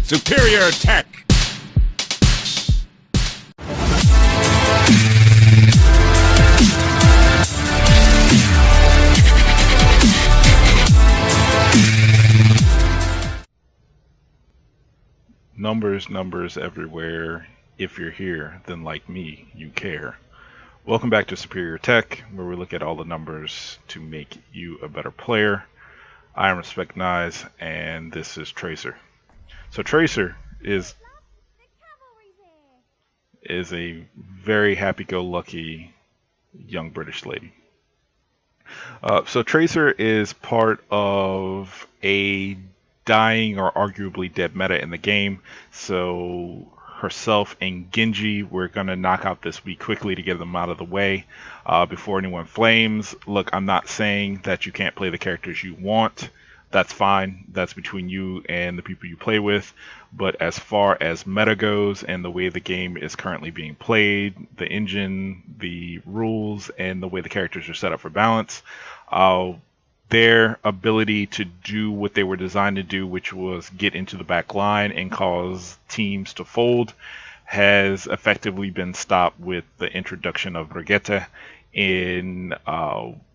Superior tech! Numbers everywhere. If you're here, then like me, you care. Welcome back to Superior Tech, where we look at all the numbers to make you a better player. I am Respecugnize, and this is Tracer. So Tracer is a very happy-go-lucky young British lady. So Tracer is part of a dying or arguably dead meta in the game. So herself and Genji, we're going to knock out this week quickly to get them out of the way before anyone flames. Look, I'm not saying that you can't play the characters you want. That's fine. That's between you and the people you play with. But as far as meta goes and the way the game is currently being played, the engine, the rules, and the way the characters are set up for balance, their ability to do what they were designed to do, which was get into the back line and cause teams to fold, has effectively been stopped with the introduction of Brigitte in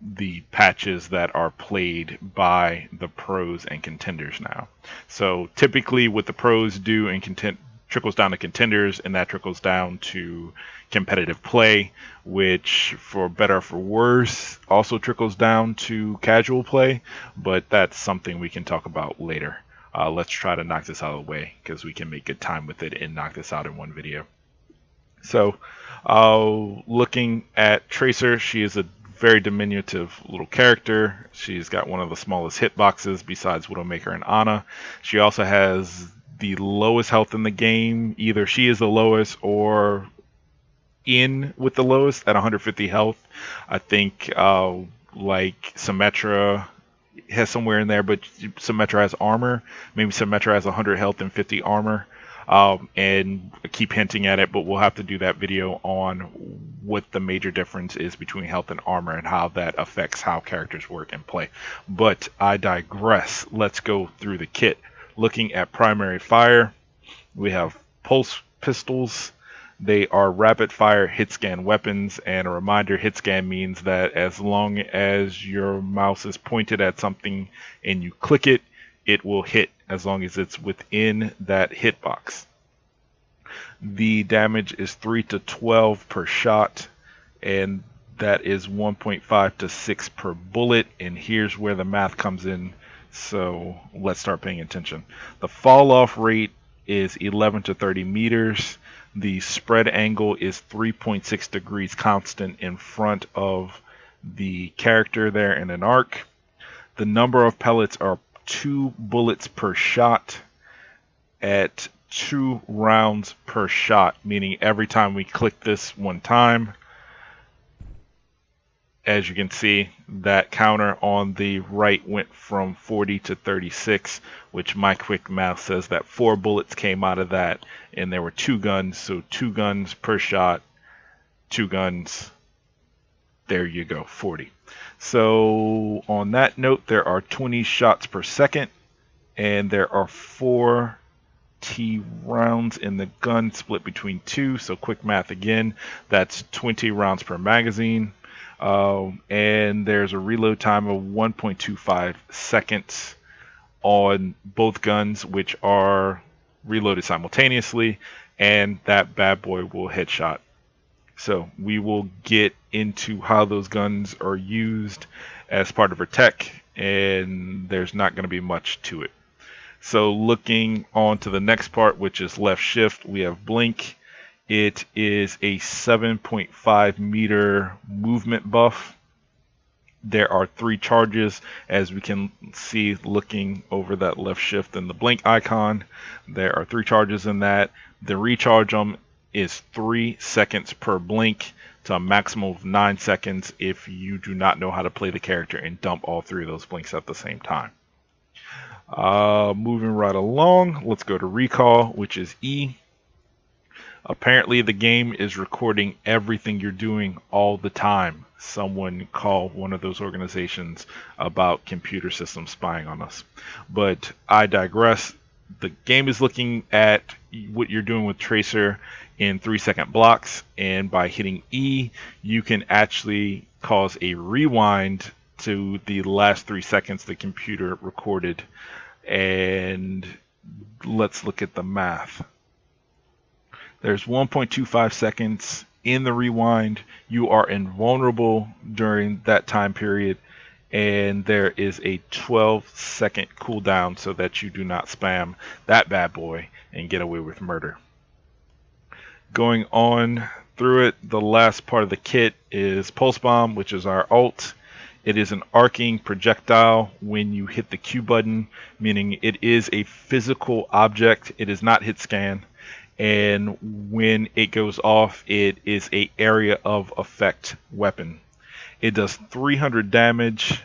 the patches that are played by the pros and contenders now. So typically what the pros do and trickles down to contenders, and that trickles down to competitive play, which for better or for worse also trickles down to casual play, but that's something we can talk about later. Let's try to knock this out of the way because we can make good time with it and knock this out in one video. So looking at Tracer, she is a very diminutive little character. She's got one of the smallest hitboxes besides Widowmaker and Ana. She also has the lowest health in the game. Either she is the lowest or in with the lowest at 150 health. I think like Symmetra has somewhere in there, but Symmetra has armor. Maybe Symmetra has 100 health and 50 armor. And I keep hinting at it, but we'll have to do that video on what the major difference is between health and armor and how that affects how characters work and play. But I digress. Let's go through the kit. Looking at primary fire, we have pulse pistols. They are rapid fire hit scan weapons, and a reminder, hit scan means that as long as your mouse is pointed at something and you click it, it will hit as long as it's within that hitbox. The damage is 3 to 12 per shot, and that is 1.5 to 6 per bullet, and here's where the math comes in, so let's start paying attention. The fall off rate is 11 to 30 meters. The spread angle is 3.6 degrees constant in front of the character there in an arc. The number of pellets are 2 bullets per shot at 2 rounds per shot, meaning every time we click this one time, as you can see, that counter on the right went from 40 to 36, which my quick math says that 4 bullets came out of that, and there were 2 guns, so 2 guns per shot, 2 guns, there you go, 40. So on that note, there are 20 shots per second, and there are 4 T rounds in the gun split between 2, so quick math again, that's 20 rounds per magazine. And there's a reload time of 1.25 seconds on both guns, which are reloaded simultaneously, and that bad boy will headshot. So we will get into how those guns are used as part of her tech, and there's not going to be much to it. So looking on to the next part, which is left shift, we have blink. It is a 7.5 meter movement buff. There are 3 charges, as we can see looking over that left shift and the blink icon. There are 3 charges in that. The recharge is 3 seconds per blink to a maximum of 9 seconds if you do not know how to play the character and dump all 3 of those blinks at the same time. Moving right along, let's go to recall, which is E. Apparently the game is recording everything you're doing all the time. Someone call one of those organizations about computer systems spying on us. But I digress. the game is looking at what you're doing with Tracer in 3-second blocks, and by hitting E, you can actually cause a rewind to the last 3 seconds the computer recorded. And let's look at the math. There's 1.25 seconds in the rewind. You are invulnerable during that time period, and there is a 12-second cooldown so that you do not spam that bad boy and get away with murder. Going on through it, the last part of the kit is Pulse Bomb, which is our ult. It is an arcing projectile when you hit the Q button, meaning it is a physical object. It is not hit scan. And when it goes off, it is an area of effect weapon. It does 300 damage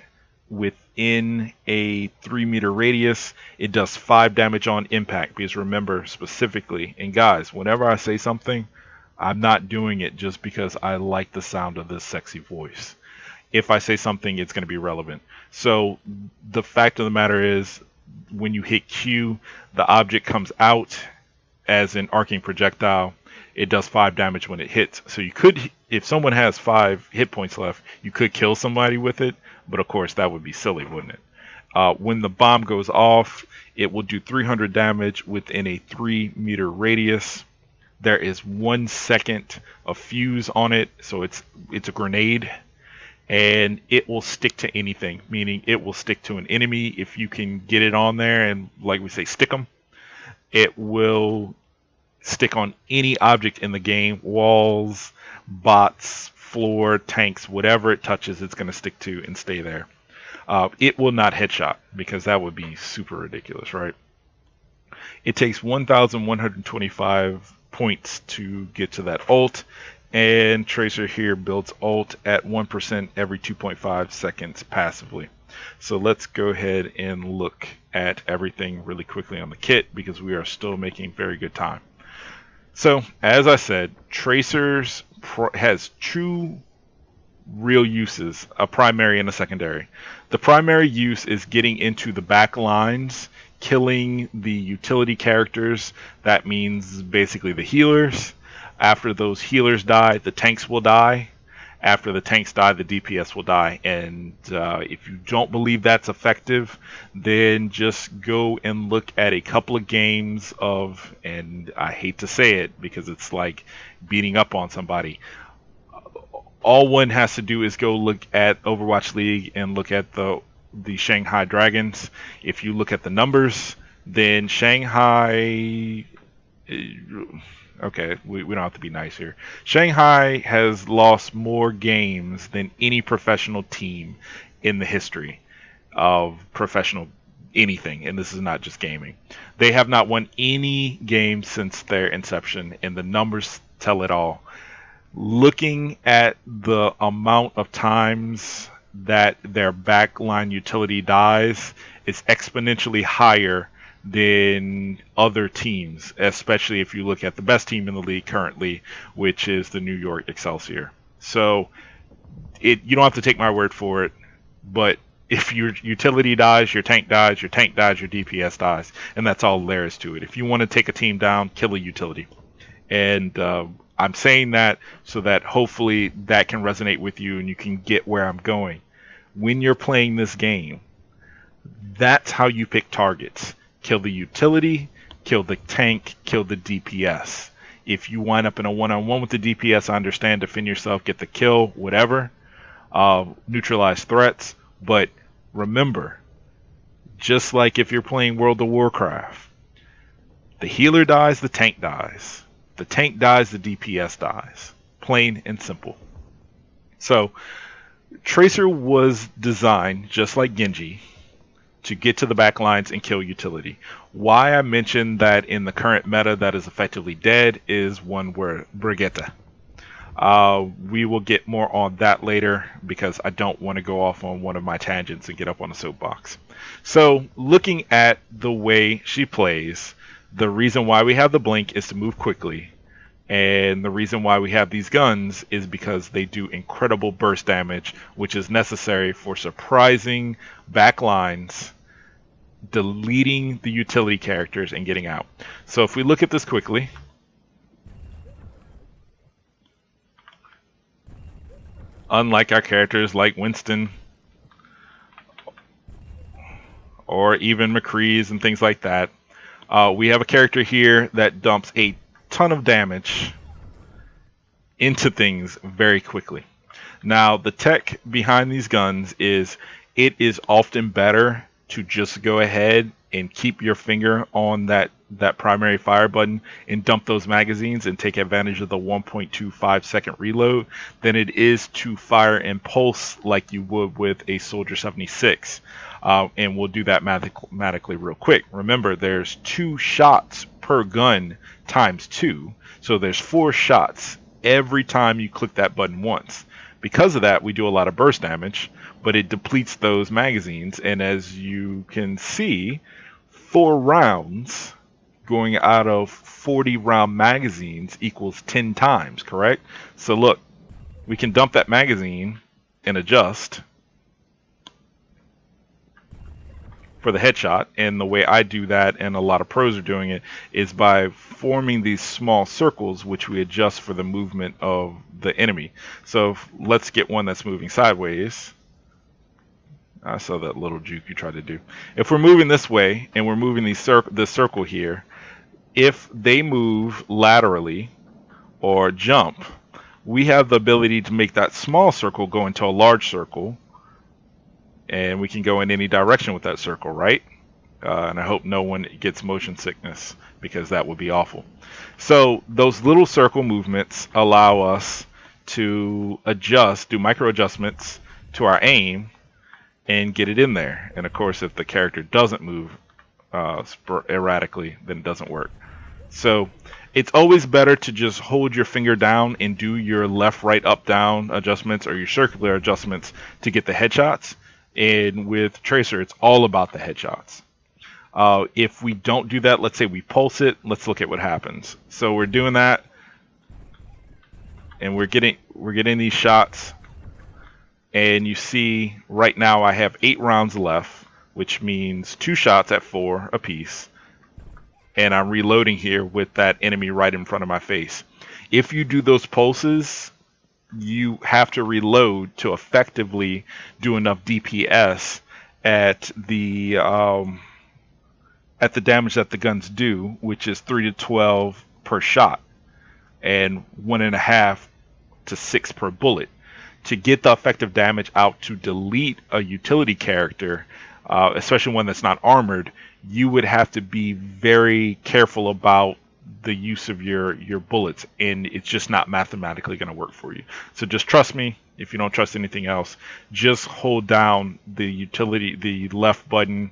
within a 3-meter radius. It does 5 damage on impact, because remember specifically, and guys, whenever I say something, I'm not doing it just because I like the sound of this sexy voice. If I say something, it's going to be relevant. So the fact of the matter is, when you hit Q, the object comes out as an arcing projectile. It does 5 damage when it hits. So you could, if someone has 5 hit points left, you could kill somebody with it, but of course that would be silly, wouldn't it? When the bomb goes off, it will do 300 damage within a 3-meter radius. There is 1 second of fuse on it, so it's a grenade, and it will stick to anything, meaning it will stick to an enemy. If you can get it on there and, like we say, stick them, it will stick on any object in the game: walls, bots, floor, tanks, whatever it touches, it's going to stick to and stay there. It will not headshot, because that would be super ridiculous, right? It takes 1,125 points to get to that ult, and Tracer here builds ult at 1% every 2.5 seconds passively. So let's go ahead and look at everything really quickly on the kit, because we are still making very good time. So as I said, Tracer's has 2 real uses, a primary and a secondary. The primary use is getting into the back lines, killing the utility characters. That means basically the healers. After those healers die, the tanks will die. After the tanks die, the DPS will die. And if you don't believe that's effective, then just go and look at a couple of games of, and I hate to say it because it's like beating up on somebody, all one has to do is go look at Overwatch League and look at the Shanghai Dragons. If you look at the numbers, then Shanghai... Okay, we don't have to be nice here. Shanghai has lost more games than any professional team in the history of professional anything, and this is not just gaming. They have not won any game since their inception, and the numbers tell it all. Looking at the amount of times that their backline utility dies is exponentially higher than other teams, especially if you look at the best team in the league currently, which is the New York Excelsior. So you don't have to take my word for it, but if your utility dies, your tank dies, your DPS dies, and that's all there is to it. If you want to take a team down, kill a utility. And I'm saying that so that hopefully that can resonate with you and you can get where I'm going. When you're playing this game, that's how you pick targets. Kill the utility, kill the tank, kill the DPS. If you wind up in a one-on-one with the DPS, I understand, defend yourself, get the kill, whatever. Neutralize threats. But remember, just like if you're playing World of Warcraft, the healer dies, the tank dies. The tank dies, the DPS dies. Plain and simple. So, Tracer was designed, just like Genji, to get to the back lines and kill utility. Why I mentioned that in the current meta that is effectively dead is one word: Brigitte. We will get more on that later because I don't want to go off on one of my tangents and get up on a soapbox. So, looking at the way she plays, the reason why we have the blink is to move quickly. And the reason why we have these guns is because they do incredible burst damage, which is necessary for surprising backlines deleting the utility characters and getting out. So if we look at this quickly, unlike our characters like Winston or even McCree's and things like that, we have a character here that dumps a ton of damage into things very quickly. Now, the tech behind these guns is it is often better to just go ahead and keep your finger on that primary fire button and dump those magazines and take advantage of the 1.25 second reload than it is to fire and pulse like you would with a Soldier 76. And we'll do that mathematically real quick. Remember, there's 2 shots per gun times 2, so there's 4 shots every time you click that button once. Because of that, we do a lot of burst damage, but it depletes those magazines, and as you can see, 4 rounds going out of 40 round magazines equals 10 times, correct? So look, we can dump that magazine and adjust for the headshot, and the way I do that, and a lot of pros are doing it, is by forming these small circles which we adjust for the movement of the enemy. So let's get one that's moving sideways. I saw that little juke you tried to do. If we're moving this way and we're moving this circle here, if they move laterally or jump, we have the ability to make that small circle go into a large circle, and we can go in any direction with that circle, right? And I hope no one gets motion sickness, because that would be awful. So those little circle movements allow us to adjust, do micro adjustments to our aim and get it in there. And of course, if the character doesn't move erratically, then it doesn't work. So it's always better to just hold your finger down and do your left, right, up, down adjustments or your circular adjustments to get the headshots. And with Tracer, it's all about the headshots. If we don't do that, let's say we pulse it, let's look at what happens. So we're doing that, and we're getting these shots, and you see right now I have 8 rounds left, which means 2 shots at 4 apiece, and I'm reloading here with that enemy right in front of my face. If you do those pulses, you have to reload to effectively do enough DPS at the damage that the guns do, which is 3 to 12 per shot and 1.5 to 6 per bullet. To get the effective damage out to delete a utility character, especially one that's not armored, you would have to be very careful about the use of your bullets, and it's just not mathematically going to work for you. So just trust me. If you don't trust anything else, just hold down the left button,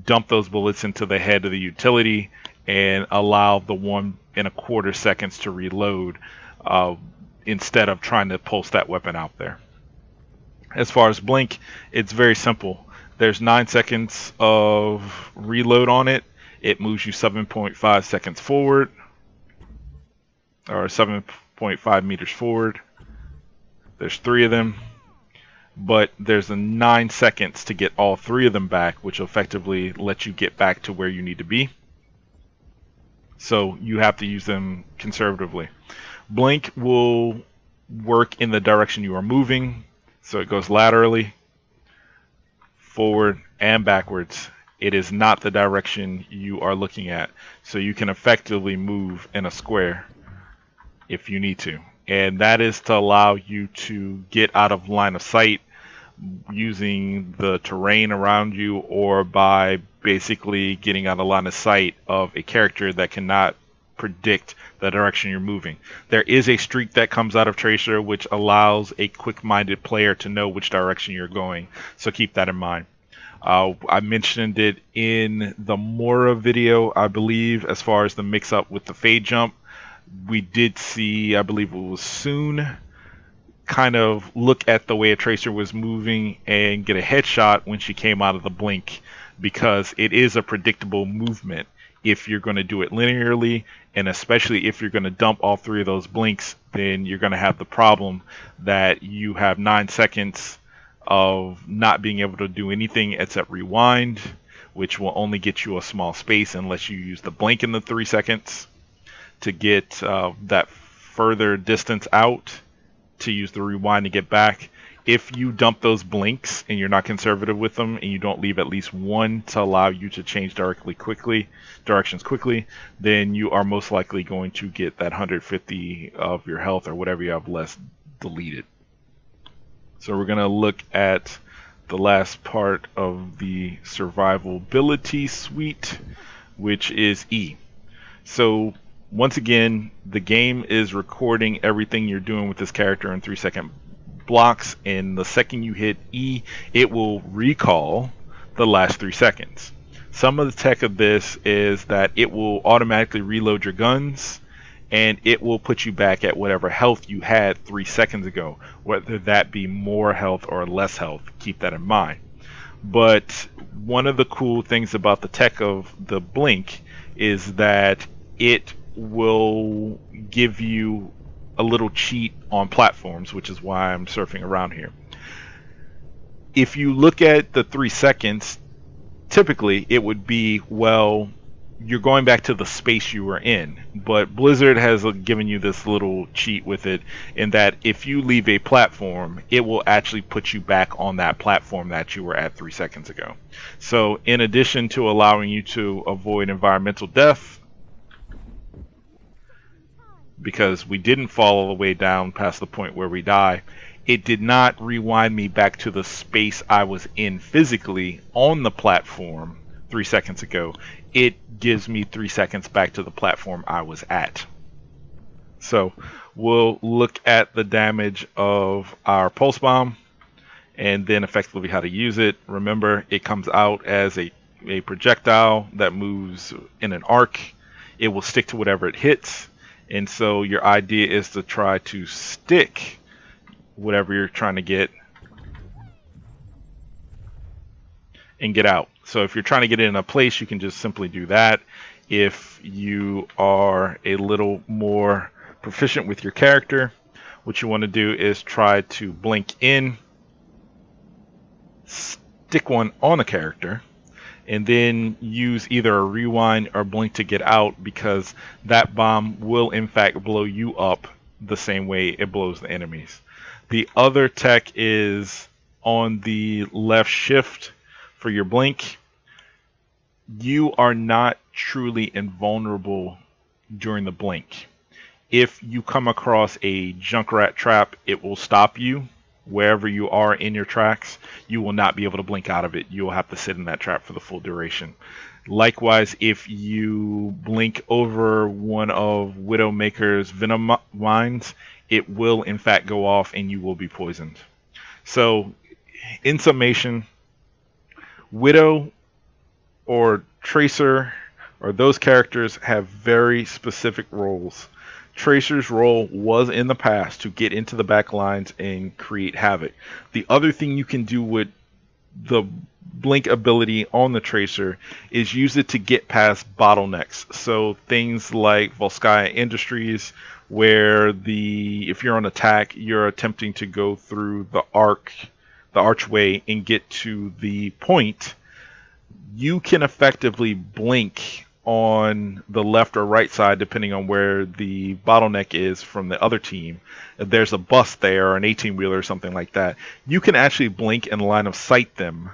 dump those bullets into the head of the utility, and allow the 1.25 seconds to reload instead of trying to pulse that weapon out there. As far as blink, it's very simple. There's 9 seconds of reload on it. It moves you 7.5 seconds forward, or 7.5 meters forward. There's 3 of them, but there's a 9 seconds to get all 3 of them back, which will effectively let you get back to where you need to be. So you have to use them conservatively. Blink will work in the direction you are moving, so it goes laterally, forward, and backwards. It is not the direction you are looking at, so you can effectively move in a square if you need to, and that is to allow you to get out of line of sight using the terrain around you, or by basically getting out of line of sight of a character that cannot predict the direction you're moving. There is a streak that comes out of Tracer which allows a quick-minded player to know which direction you're going, so keep that in mind. I mentioned it in the Mora video, I believe, as far as the mix-up with the fade jump. We did see, I believe it was Soon, kind of look at the way a Tracer was moving and get a headshot when she came out of the blink, because it is a predictable movement if you're going to do it linearly, and especially if you're going to dump all 3 of those blinks, then you're going to have the problem that you have 9 seconds of not being able to do anything except rewind, which will only get you a small space unless you use the blink in the 3 seconds to get that further distance out, to use the rewind to get back. If you dump those blinks and you're not conservative with them, and you don't leave at least one to allow you to change directions quickly, then you are most likely going to get that 150 of your health or whatever you have less deleted. So we're going to look at the last part of the survivability suite, which is E. So once again, the game is recording everything you're doing with this character in 3-second blocks, and the second you hit E, it will recall the last 3 seconds. Some of the tech of this is that it will automatically reload your guns, and it will put you back at whatever health you had 3 seconds ago, whether that be more health or less health. Keep that in mind. But one of the cool things about the tech of the blink is that it will give you a little cheat on platforms, which is why I'm surfing around here. If you look at the 3 seconds, typically it would be, well, you're going back to the space you were in, but Blizzard has given you this little cheat with it, in that if you leave a platform, it will actually put you back on that platform that you were at 3 seconds ago. So in addition to allowing you to avoid environmental death, because we didn't fall all the way down past the point where we die, it did not rewind me back to the space I was in physically on the platform 3 seconds ago. It gives me 3 seconds back to the platform I was at. So we'll look at the damage of our pulse bomb and then effectively how to use it. Remember, it comes out as a projectile that moves in an arc. It will stick to whatever it hits. And so your idea is to try to stick whatever you're trying to get and get out. So if you're trying to get it in a place, you can just simply do that. If you are a little more proficient with your character, what you want to do is try to blink in, stick one on a character, and then use either a rewind or blink to get out, because that bomb will in fact blow you up the same way it blows the enemies. The other tech is on the left shift for your blink. You are not truly invulnerable during the blink. If you come across a Junkrat trap, it will stop you wherever you are in your tracks. You will not be able to blink out of it. You will have to sit in that trap for the full duration. Likewise, if you blink over one of Widowmaker's venom mines, it will in fact go off and you will be poisoned. So, in summation, Widow or Tracer or those characters have very specific roles. Tracer's role was in the past to get into the back lines and create havoc. The other thing you can do with the blink ability on the Tracer is use it to get past bottlenecks. So things like Volskaya Industries, where if you're on attack, you're attempting to go through the archway and get to the point, you can effectively blink on the left or right side depending on where the bottleneck is from the other team. If there's a bus there or an 18-wheeler or something like that, you can actually blink and line of sight them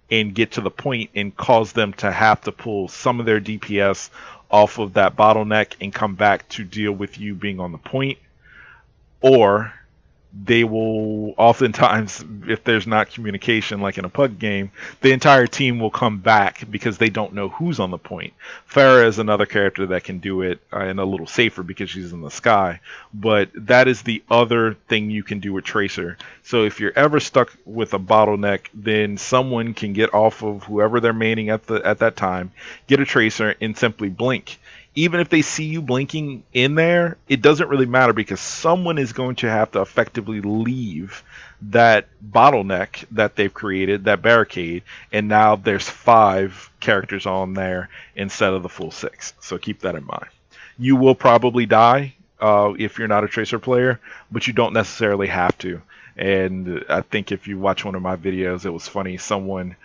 and get to the point and cause them to have to pull some of their DPS off of that bottleneck and come back to deal with you being on the point. Or they will oftentimes, if there's not communication like in a PUG game, the entire team will come back because they don't know who's on the point. Farah is another character that can do it and a little safer because she's in the sky, but that is the other thing you can do with Tracer. So if you're ever stuck with a bottleneck, then someone can get off of whoever they're maining at that time, get a Tracer and simply blink. Even if they see you blinking in there, it doesn't really matter because someone is going to have to effectively leave that bottleneck that they've created, that barricade, and now there's 5 characters on there instead of the full 6. So keep that in mind. You will probably die if you're not a Tracer player, but you don't necessarily have to. And I think if you watch one of my videos, it was funny. Someone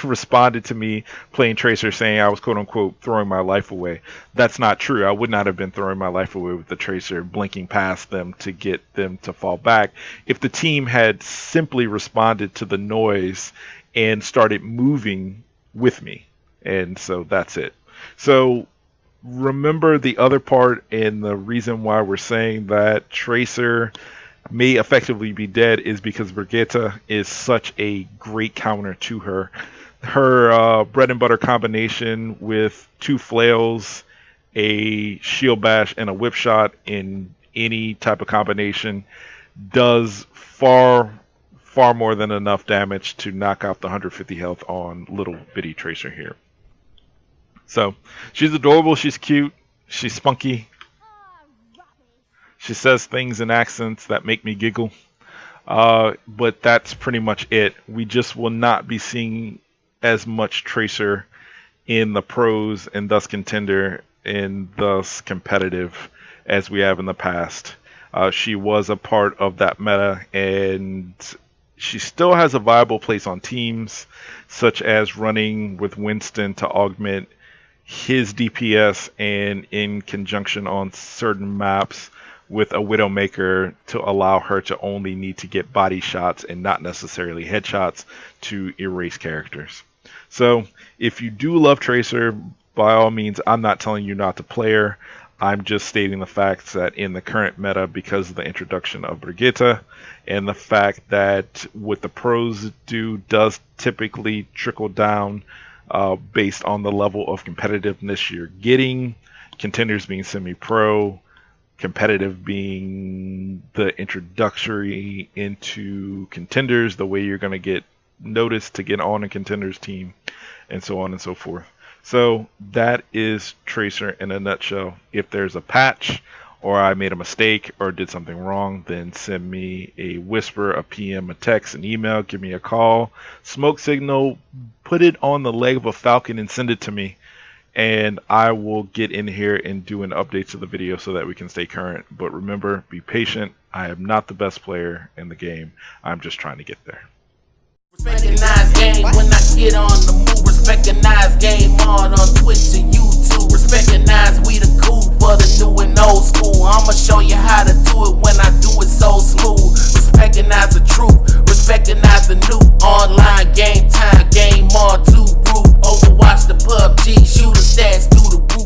responded to me playing Tracer saying I was quote unquote throwing my life away. That's not true. I would not have been throwing my life away with the Tracer blinking past them to get them to fall back if the team had simply responded to the noise and started moving with me. And so that's it. So remember the other part and the reason why we're saying that Tracer may effectively be dead is because Brigitte is such a great counter to her. Her bread and butter combination with two flails, a shield bash, and a whip shot in any type of combination does far more than enough damage to knock out the 150 health on little bitty Tracer here. So she's adorable, she's cute, she's spunky. She says things in accents that make me giggle. But that's pretty much it. We just will not be seeing as much Tracer in the pros and thus contender and thus competitive as we have in the past. She was a part of that meta, and she still has a viable place on teams, such as running with Winston to augment his DPS, and in conjunction on certain maps with a Widowmaker to allow her to only need to get body shots and not necessarily headshots to erase characters. So if you do love Tracer, by all means, I'm not telling you not to play her. I'm just stating the facts that in the current meta, because of the introduction of Brigitte and the fact that what the pros do does typically trickle down based on the level of competitiveness you're getting, contenders being semi-pro, competitive being the introductory into contenders, the way you're going to get noticed to get on a contenders team, and so on and so forth. So that is Tracer in a nutshell. If there's a patch, or I made a mistake, or did something wrong, then send me a whisper, a PM, a text, an email, give me a call, smoke signal, put it on the leg of a falcon and send it to me. And I will get in here and do an update to the video so that we can stay current. But remember, be patient. I am not the best player in the game. I'm just trying to get there. Respecugnize game when I get on the move. Respecugnize game on Twitch and YouTube. Respecugnize, we the cool for the new and old school. I'ma show you how to do it when I do it so smooth. Respecugnize the truth, respecugnize the new online game time, game on 2 group. Overwatch the PUBG, shooter stats through the roof.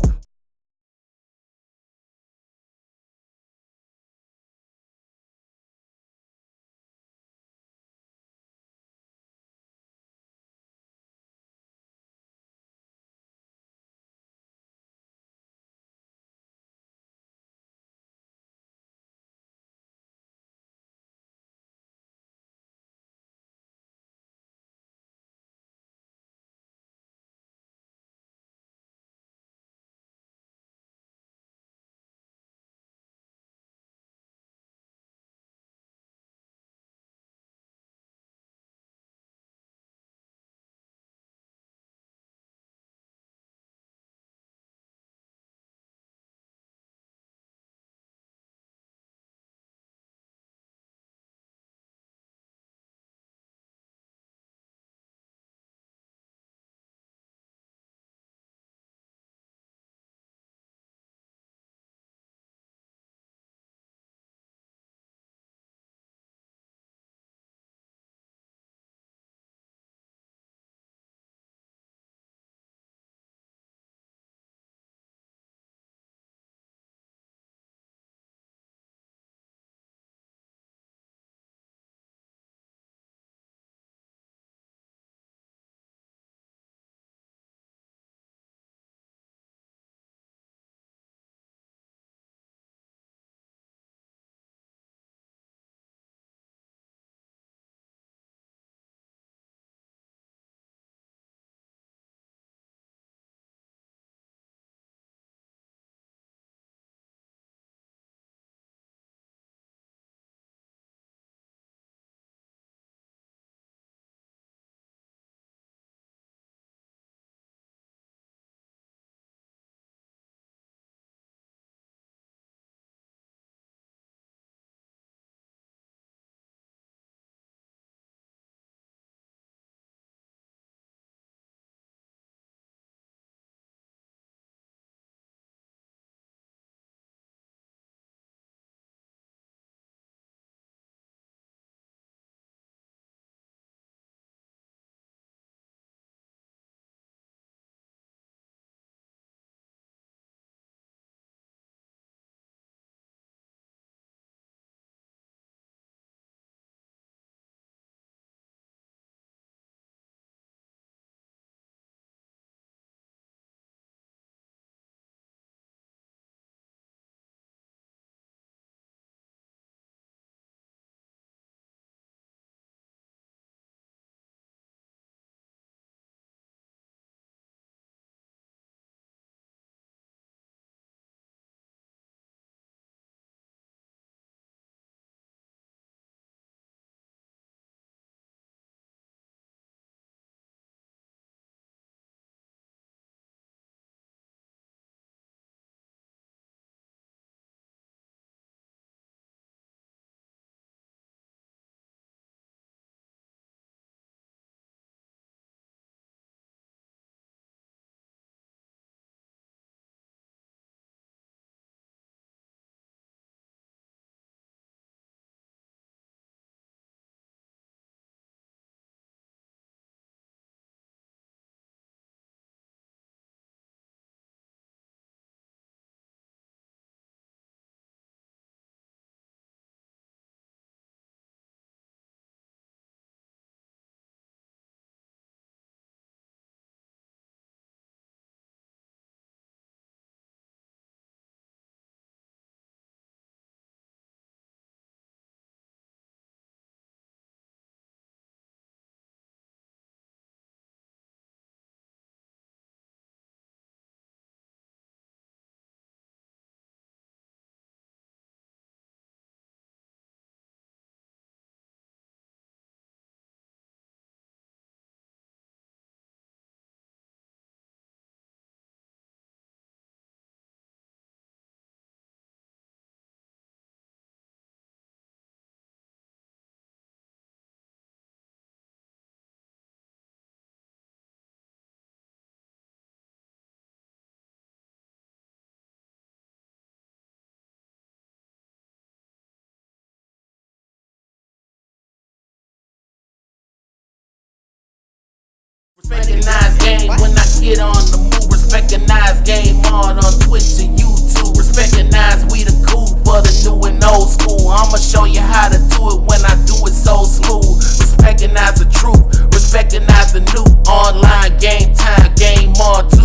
Respecugnize game when I get on the move. Respecugnize game on Twitch and YouTube. Respecugnize, we the cool for the new and old school. I'ma show you how to do it when I do it so smooth. Respecugnize the truth, respecugnize the new online game time, game on.